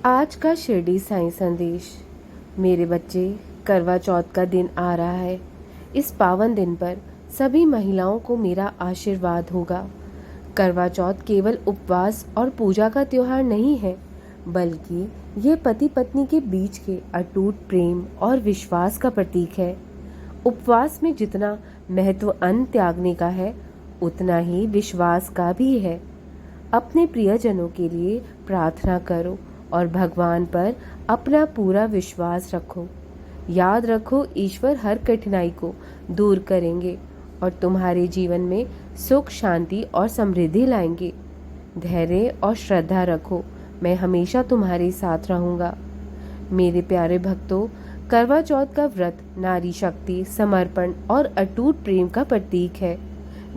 आज का शिरडी साईं संदेश। मेरे बच्चे, करवा चौथ का दिन आ रहा है। इस पावन दिन पर सभी महिलाओं को मेरा आशीर्वाद होगा। करवा चौथ केवल उपवास और पूजा का त्योहार नहीं है, बल्कि ये पति पत्नी के बीच के अटूट प्रेम और विश्वास का प्रतीक है। उपवास में जितना महत्व अन्न त्यागने का है, उतना ही विश्वास का भी है। अपने प्रियजनों के लिए प्रार्थना करो और भगवान पर अपना पूरा विश्वास रखो। याद रखो, ईश्वर हर कठिनाई को दूर करेंगे और तुम्हारे जीवन में सुख, शांति और समृद्धि लाएंगे। धैर्य और श्रद्धा रखो, मैं हमेशा तुम्हारे साथ रहूंगा। मेरे प्यारे भक्तों, करवा चौथ का व्रत नारी शक्ति, समर्पण और अटूट प्रेम का प्रतीक है।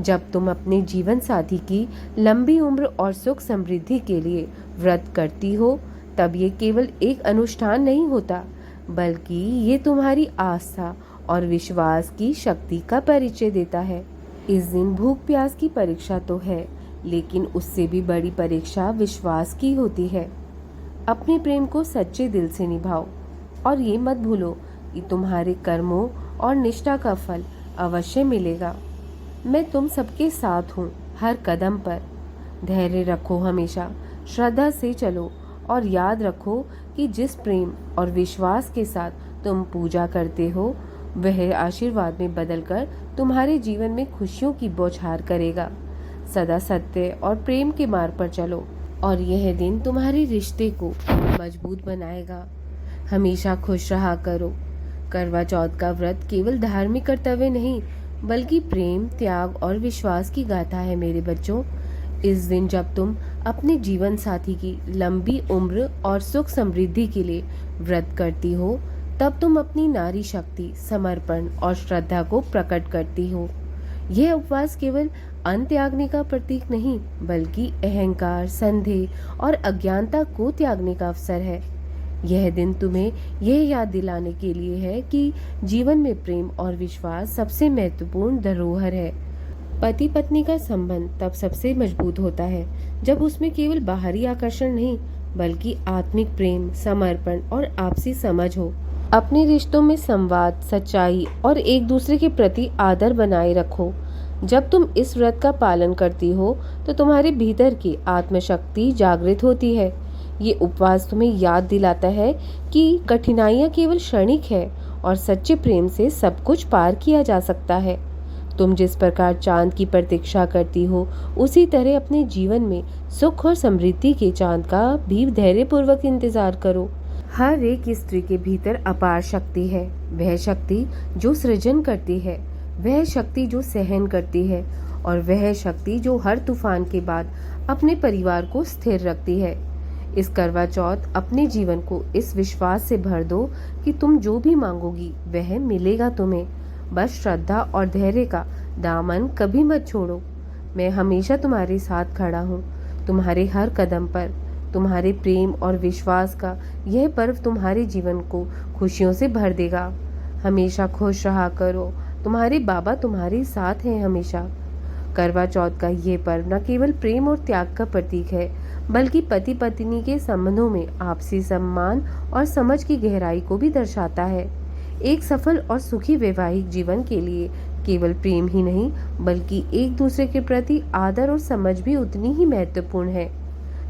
जब तुम अपने जीवन साथी की लंबी उम्र और सुख समृद्धि के लिए व्रत करती हो, तब ये केवल एक अनुष्ठान नहीं होता, बल्कि ये तुम्हारी आस्था और विश्वास की शक्ति का परिचय देता है। इस दिन भूख प्यास की परीक्षा तो है, लेकिन उससे भी बड़ी परीक्षा विश्वास की होती है। अपने प्रेम को सच्चे दिल से निभाओ और ये मत भूलो कि तुम्हारे कर्मों और निष्ठा का फल अवश्य मिलेगा। मैं तुम सबके साथ हूँ हर कदम पर। धैर्य रखो, हमेशा श्रद्धा से चलो और याद रखो कि जिस प्रेम और विश्वास के साथ तुम पूजा करते हो, वह आशीर्वाद में बदलकर तुम्हारे जीवन में खुशियों की बौछार करेगा। सदा सत्य और प्रेम के मार्ग पर चलो और यह दिन तुम्हारे रिश्ते को मजबूत बनाएगा। हमेशा खुश रहा करो। करवा चौथ का व्रत केवल धार्मिक कर्तव्य नहीं, बल्कि प्रेम, त्याग और विश्वास की गाथा है। मेरे बच्चों, इस दिन जब तुम अपने जीवन साथी की लंबी उम्र और सुख समृद्धि के लिए व्रत करती हो, तब तुम अपनी नारी शक्ति, समर्पण और श्रद्धा को प्रकट करती हो। यह उपवास केवल अन्न त्यागने का प्रतीक नहीं, बल्कि अहंकार, संदेह और अज्ञानता को त्यागने का अवसर है। यह दिन तुम्हें यह याद दिलाने के लिए है कि जीवन में प्रेम और विश्वास सबसे महत्वपूर्ण धरोहर है। पति पत्नी का संबंध तब सबसे मजबूत होता है जब उसमें केवल बाहरी आकर्षण नहीं, बल्कि आत्मिक प्रेम, समर्पण और आपसी समझ हो। अपने रिश्तों में संवाद, सच्चाई और एक दूसरे के प्रति आदर बनाए रखो। जब तुम इस व्रत का पालन करती हो, तो तुम्हारे भीतर की आत्मशक्ति जागृत होती है। ये उपवास तुम्हें याद दिलाता है कि कठिनाइयाँ केवल क्षणिक है और सच्चे प्रेम से सब कुछ पार किया जा सकता है। तुम जिस प्रकार चांद की प्रतीक्षा करती हो, उसी तरह अपने जीवन में सुख और समृद्धि के चांद का भी धैर्यपूर्वक इंतजार करो। हर एक स्त्री के भीतर अपार शक्ति है। वह शक्ति जो सृजन करती है, वह शक्ति जो सहन करती है और वह शक्ति जो हर तूफान के बाद अपने परिवार को स्थिर रखती है। इस करवा चौथ अपने जीवन को इस विश्वास से भर दो कि तुम जो भी मांगोगी वह मिलेगा तुम्हें। बस श्रद्धा और धैर्य का दामन कभी मत छोड़ो। मैं हमेशा तुम्हारे साथ खड़ा हूँ, तुम्हारे हर कदम पर। तुम्हारे प्रेम और विश्वास का यह पर्व तुम्हारे जीवन को खुशियों से भर देगा। हमेशा खुश रहा करो, तुम्हारे बाबा तुम्हारे साथ हैं हमेशा। करवा चौथ का ये पर्व न केवल प्रेम और त्याग का प्रतीक है, बल्कि पति पत्नी के संबंधों में आपसी सम्मान और समझ की गहराई को भी दर्शाता है। एक सफल और सुखी वैवाहिक जीवन के लिए केवल प्रेम ही नहीं, बल्कि एक दूसरे के प्रति आदर और समझ भी उतनी ही महत्वपूर्ण है।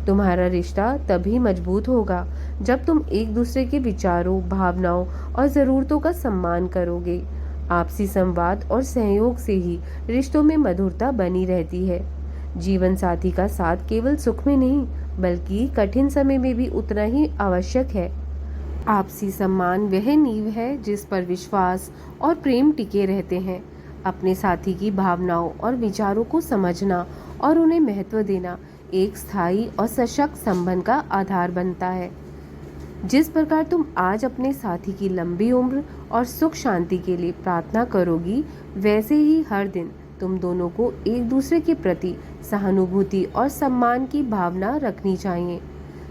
तुम्हारा रिश्ता तभी मजबूत होगा जब तुम एक दूसरे के विचारों, भावनाओं और ज़रूरतों का सम्मान करोगे। आपसी संवाद और सहयोग से ही रिश्तों में मधुरता बनी रहती है। जीवन साथी का साथ केवल सुख में नहीं, बल्कि कठिन समय में भी उतना ही आवश्यक है। आपसी सम्मान वह नींव है जिस पर विश्वास और प्रेम टिके रहते हैं। अपने साथी की भावनाओं और विचारों को समझना और उन्हें महत्व देना एक स्थायी और सशक्त संबंध का आधार बनता है। जिस प्रकार तुम आज अपने साथी की लंबी उम्र और सुख शांति के लिए प्रार्थना करोगी, वैसे ही हर दिन तुम दोनों को एक दूसरे के प्रति सहानुभूति और सम्मान की भावना रखनी चाहिए।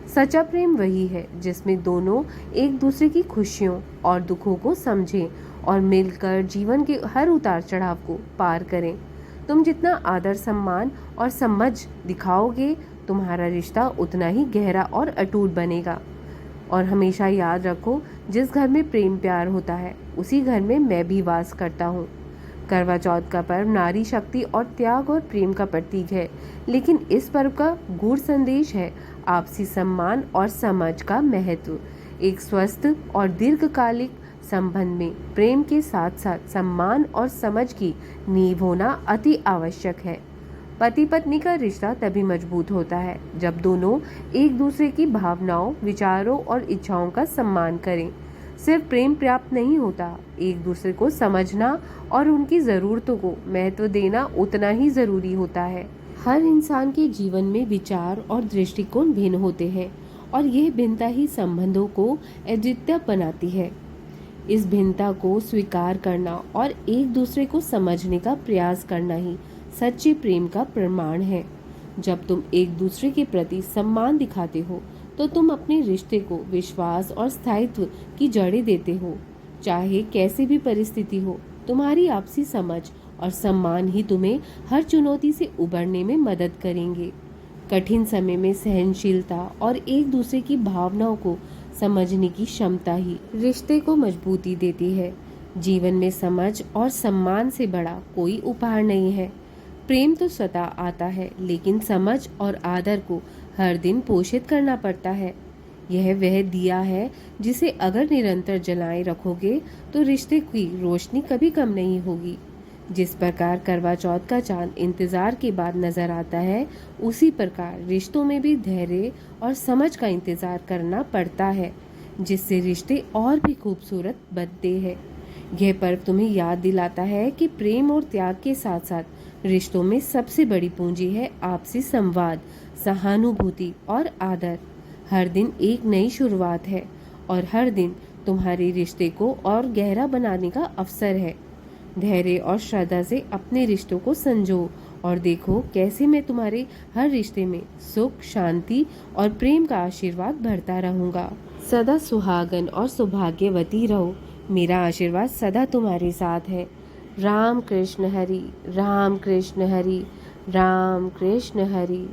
सच्चा प्रेम वही है जिसमें दोनों एक दूसरे की खुशियों और दुखों को समझें और मिलकर जीवन के हर उतार चढ़ाव को पार करें। तुम जितना आदर, सम्मान और समझ दिखाओगे, तुम्हारा रिश्ता उतना ही गहरा और अटूट बनेगा। और हमेशा याद रखो, जिस घर में प्रेम प्यार होता है उसी घर में मैं भी वास करता हूँ। करवा चौथ का पर्व नारी शक्ति और त्याग और प्रेम का प्रतीक है, लेकिन इस पर्व का गूढ़ संदेश है आपसी सम्मान और समझ का महत्व। एक स्वस्थ और दीर्घकालिक संबंध में प्रेम के साथ साथ सम्मान और समझ की नींव होना अति आवश्यक है। पति पत्नी का रिश्ता तभी मजबूत होता है जब दोनों एक दूसरे की भावनाओं, विचारों और इच्छाओं का सम्मान करें। सिर्फ प्रेम पर्याप्त नहीं होता, एक दूसरे को समझना और उनकी ज़रूरतों को महत्व देना उतना ही ज़रूरी होता है। हर इंसान के जीवन में विचार और दृष्टिकोण भिन्न होते हैं और यह भिन्नता ही संबंधों को अद्वितीय बनाती है। इस भिन्नता को स्वीकार करना और एक दूसरे को समझने का प्रयास करना ही सच्चे प्रेम का प्रमाण है। जब तुम एक दूसरे के प्रति सम्मान दिखाते हो तो तुम अपने रिश्ते को विश्वास और स्थायित्व की जड़ें देते हो। चाहे कैसी भी परिस्थिति हो, तुम्हारी आपसी समझ और सम्मान ही तुम्हें हर चुनौती से उबरने में मदद करेंगे। कठिन समय में सहनशीलता और एक दूसरे की भावनाओं को समझने की क्षमता ही रिश्ते को मजबूती देती है। जीवन में समझ और सम्मान से बड़ा कोई उपहार नहीं है। प्रेम तो स्वतः आता है, लेकिन समझ और आदर को हर दिन पोषित करना पड़ता है। यह वह दिया है जिसे अगर निरंतर जलाए रखोगे तो रिश्ते की रोशनी कभी कम नहीं होगी। जिस प्रकार करवा चौथ का चांद इंतजार के बाद नजर आता है, उसी प्रकार रिश्तों में भी धैर्य और समझ का इंतजार करना पड़ता है, जिससे रिश्ते और भी खूबसूरत बनते हैं। यह पर्व तुम्हें याद दिलाता है कि प्रेम और त्याग के साथ साथ रिश्तों में सबसे बड़ी पूंजी है आपसी संवाद, सहानुभूति और आदर। हर दिन एक नई शुरुआत है और हर दिन तुम्हारे रिश्ते को और गहरा बनाने का अवसर है। धैर्य और श्रद्धा से अपने रिश्तों को संजो और देखो कैसे मैं तुम्हारे हर रिश्ते में सुख, शांति और प्रेम का आशीर्वाद भरता रहूंगा। सदा सुहागन और सौभाग्यवती रहो। मेरा आशीर्वाद सदा तुम्हारे साथ है। राम कृष्ण हरि, राम कृष्ण हरि, राम कृष्ण हरि।